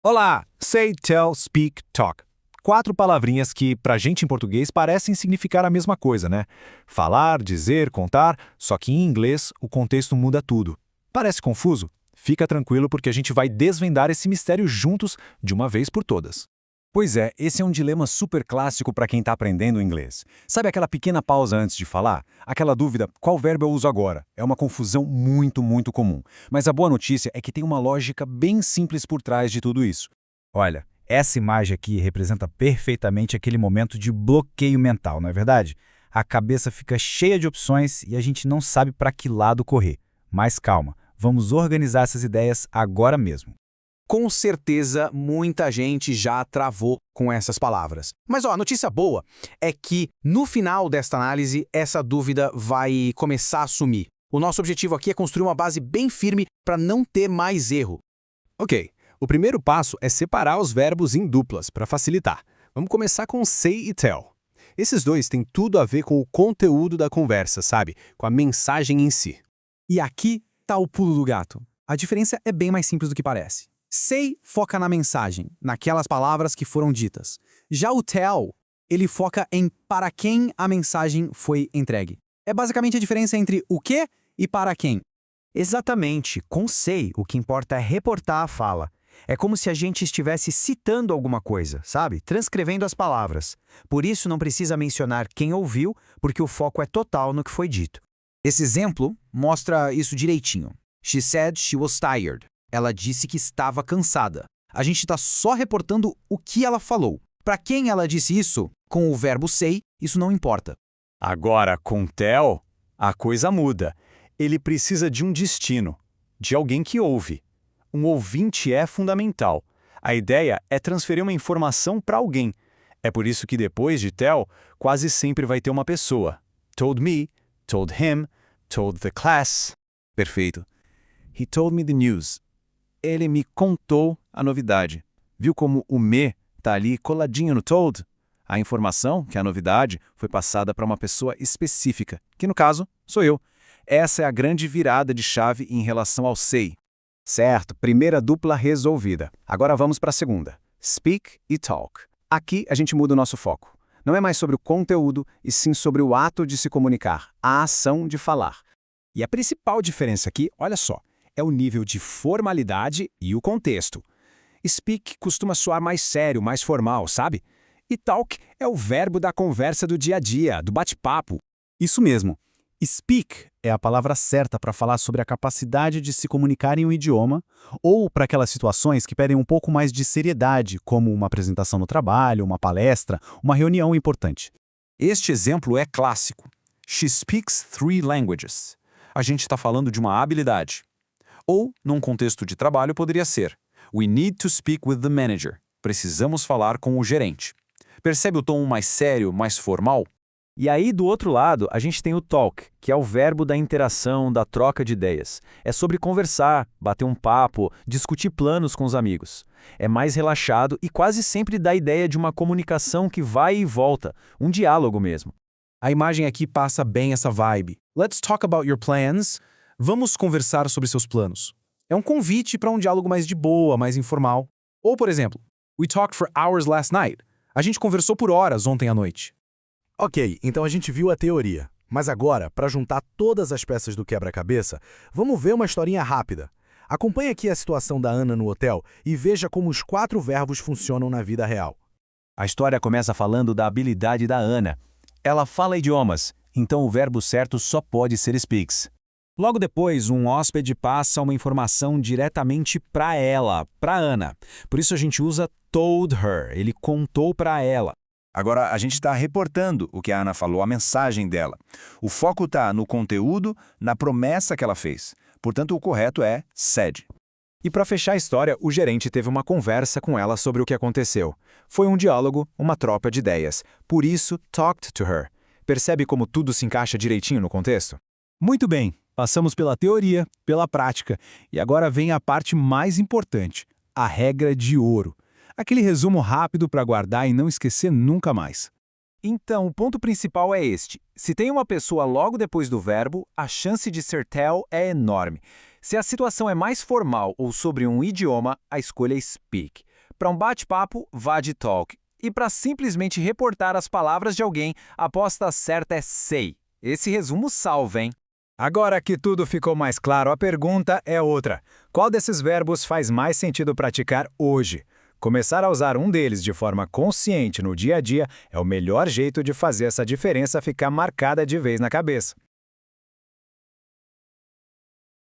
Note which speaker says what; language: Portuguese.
Speaker 1: Olá! Say, tell, speak, talk. Quatro palavrinhas que, pra gente em português, parecem significar a mesma coisa, né? Falar, dizer, contar, só que em inglês o contexto muda tudo. Parece confuso? Fica tranquilo porque a gente vai desvendar esse mistério juntos de uma vez por todas.
Speaker 2: Pois é, esse é um dilema super clássico para quem está aprendendo inglês. Sabe aquela pequena pausa antes de falar? Aquela dúvida, qual verbo eu uso agora? É uma confusão muito comum. Mas a boa notícia é que tem uma lógica bem simples por trás de tudo isso. Olha, essa imagem aqui representa perfeitamente aquele momento de bloqueio mental, não é verdade? A cabeça fica cheia de opções e a gente não sabe para que lado correr. Mas calma, vamos organizar essas ideias agora mesmo.
Speaker 3: Com certeza, muita gente já travou com essas palavras. Mas a notícia boa é que, no final desta análise, essa dúvida vai começar a sumir. O nosso objetivo aqui é construir uma base bem firme para não ter mais erro.
Speaker 4: Ok, o primeiro passo é separar os verbos em duplas, para facilitar. Vamos começar com say e tell. Esses dois têm tudo a ver com o conteúdo da conversa, sabe? Com a mensagem em si.
Speaker 5: E aqui tá o pulo do gato. A diferença é bem mais simples do que parece. Say foca na mensagem, naquelas palavras que foram ditas. Já o tell, ele foca em para quem a mensagem foi entregue. É basicamente a diferença entre o que e para quem.
Speaker 6: Exatamente. Com say, o que importa é reportar a fala. É como se a gente estivesse citando alguma coisa, sabe? Transcrevendo as palavras. Por isso não precisa mencionar quem ouviu, porque o foco é total no que foi dito.
Speaker 3: Esse exemplo mostra isso direitinho. She said she was tired. Ela disse que estava cansada. A gente está só reportando o que ela falou. Para quem ela disse isso, com o verbo say, isso não importa.
Speaker 2: Agora, com tell, a coisa muda. Ele precisa de um destino, de alguém que ouve. Um ouvinte é fundamental. A ideia é transferir uma informação para alguém. É por isso que depois de tell, quase sempre vai ter uma pessoa. Told me, told him, told the class.
Speaker 4: Perfeito. He told me the news. Ele me contou a novidade. Viu como o me está ali coladinho no told? A informação, que é a novidade, foi passada para uma pessoa específica, que no caso, sou eu. Essa é a grande virada de chave em relação ao say.
Speaker 2: Certo, primeira dupla resolvida. Agora vamos para a segunda. Speak e talk. Aqui a gente muda o nosso foco. Não é mais sobre o conteúdo, e sim sobre o ato de se comunicar, a ação de falar.
Speaker 5: E a principal diferença aqui, olha só, é o nível de formalidade e o contexto. Speak costuma soar mais sério, mais formal, sabe? E talk é o verbo da conversa do dia a dia, do bate-papo.
Speaker 2: Isso mesmo. Speak é a palavra certa para falar sobre a capacidade de se comunicar em um idioma ou para aquelas situações que pedem um pouco mais de seriedade, como uma apresentação no trabalho, uma palestra, uma reunião importante.
Speaker 3: Este exemplo é clássico. She speaks 3 languages. A gente está falando de uma habilidade. Ou, num contexto de trabalho, poderia ser We need to speak with the manager. Precisamos falar com o gerente. Percebe o tom mais sério, mais formal?
Speaker 6: E aí, do outro lado, a gente tem o talk, que é o verbo da interação, da troca de ideias. É sobre conversar, bater um papo, discutir planos com os amigos. É mais relaxado e quase sempre dá a ideia de uma comunicação que vai e volta, um diálogo mesmo.
Speaker 5: A imagem aqui passa bem essa vibe. Let's talk about your plans. Vamos conversar sobre seus planos. É um convite para um diálogo mais de boa, mais informal. Ou, por exemplo, We talked for hours last night. A gente conversou por horas ontem à noite.
Speaker 7: Ok, então a gente viu a teoria. Mas agora, para juntar todas as peças do quebra-cabeça, vamos ver uma historinha rápida. Acompanhe aqui a situação da Ana no hotel e veja como os 4 verbos funcionam na vida real.
Speaker 2: A história começa falando da habilidade da Ana. Ela fala idiomas, então o verbo certo só pode ser speaks.
Speaker 5: Logo depois, um hóspede passa uma informação diretamente para ela, para Ana. Por isso a gente usa told her, ele contou para ela.
Speaker 8: Agora, a gente está reportando o que a Ana falou, a mensagem dela. O foco está no conteúdo, na promessa que ela fez. Portanto, o correto é said.
Speaker 1: E para fechar a história, o gerente teve uma conversa com ela sobre o que aconteceu. Foi um diálogo, uma troca de ideias. Por isso, talked to her. Percebe como tudo se encaixa direitinho no contexto?
Speaker 4: Muito bem, passamos pela teoria, pela prática, e agora vem a parte mais importante, a regra de ouro. Aquele resumo rápido para guardar e não esquecer nunca mais.
Speaker 6: Então, o ponto principal é este. Se tem uma pessoa logo depois do verbo, a chance de ser tell é enorme. Se a situação é mais formal ou sobre um idioma, a escolha é speak. Para um bate-papo, vá de talk. E para simplesmente reportar as palavras de alguém, a aposta certa é say. Esse resumo salva, hein?
Speaker 1: Agora que tudo ficou mais claro, a pergunta é outra. Qual desses verbos faz mais sentido praticar hoje? Começar a usar um deles de forma consciente no dia a dia é o melhor jeito de fazer essa diferença ficar marcada de vez na cabeça.